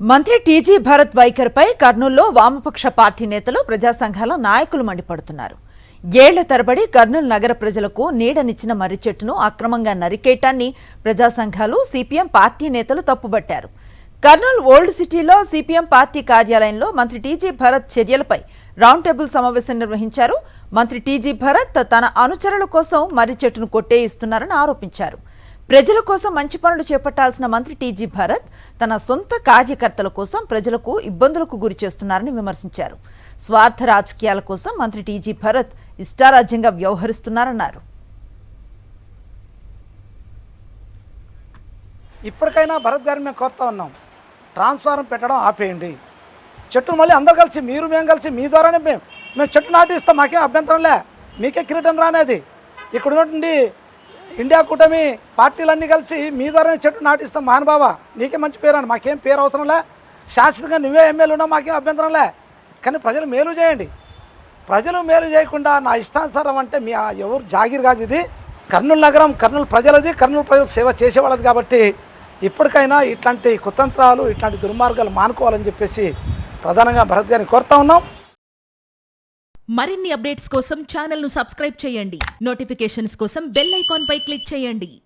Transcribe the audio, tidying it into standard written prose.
మంత్రి టీజీ భరత్ వైఖరిపై కర్నూలులో వామపక్ష పార్టీ నేతలు ప్రజా సంఘాల నాయకులు మండిపడుతున్నారు. ఏళ్ల తరబడి కర్నూలు నగర ప్రజలకు నీడనిచ్చిన మర్రి చెట్టును అక్రమంగా నరికేయటాన్ని ప్రజా సంఘాలు సిపిఎం పార్టీ నేతలు తప్పుబట్టారు. కర్నూలు ఓల్డ్ సిటీలో సిపిఎం పార్టీ కార్యాలయంలో మంత్రి టీజీ భరత్ చర్యలపై రౌండ్ టేబుల్ సమావేశం నిర్వహించారు. మంత్రి టీజీ భరత్ తన అనుచరుల కోసం మర్రి చెట్టును కొట్టేయిస్తున్నారని ఆరోపించారు. ప్రజల కోసం మంచి పనులు చేపట్టాల్సిన మంత్రి టీజీ భరత్ తన సొంత కార్యకర్తల కోసం ప్రజలకు ఇబ్బందులకు గురి చేస్తున్నారని విమర్శించారు. స్వార్థ రాజకీయాల కోసం మంత్రి టీజీ భరత్ ఇష్టారాజ్యంగా వ్యవహరిస్తున్నారన్నారు. ఇప్పటికైనా భరత్ గారిని మేము కోరుతా ఉన్నాం, ట్రాన్స్ఫారం పెట్టడం ఆపేయండి. చెట్టును మళ్ళీ అందరు కలిసి మేము కలిసి మీ ద్వారానే మేము చెట్టు నాటిస్తాం. మాకేం అభ్యంతరంలే, మీకే కిరీటం రానేది. ఇక్కడ ఉన్నటువంటి ఇండియా కూటమి పార్టీలన్నీ కలిసి మీ ద్వారానే చెట్టు నాటిస్తాం. మహానుభావ నీకే మంచి పేరు అని, మాకేం పేరు అవసరంలే. శాశ్వతంగా నువ్వే ఎమ్మెల్యే ఉన్నా మాకేం అభ్యంతరంలే. కానీ ప్రజలు మేలు చేయండి. ప్రజలు మేలు చేయకుండా నా ఇష్టానుసారం అంటే మీ ఎవరు జాగీర్ కాదు. ఇది కర్నూలు నగరం, కర్నూలు ప్రజలది, కర్నూలు ప్రజలు సేవ చేసేవాళ్ళది. కాబట్టి ఇప్పటికైనా ఇట్లాంటి కుతంత్రాలు, ఇట్లాంటి దుర్మార్గాలు మానుకోవాలని చెప్పేసి ప్రధానంగా భరత్ గారిని కోరుతా ఉన్నాం. మరిన్ని అప్డేట్స్ కోసం ఛానల్ ను సబ్స్క్రైబ్ చేయండి. నోటిఫికేషన్స్ కోసం బెల్ ఐకాన్ పై క్లిక్ చేయండి.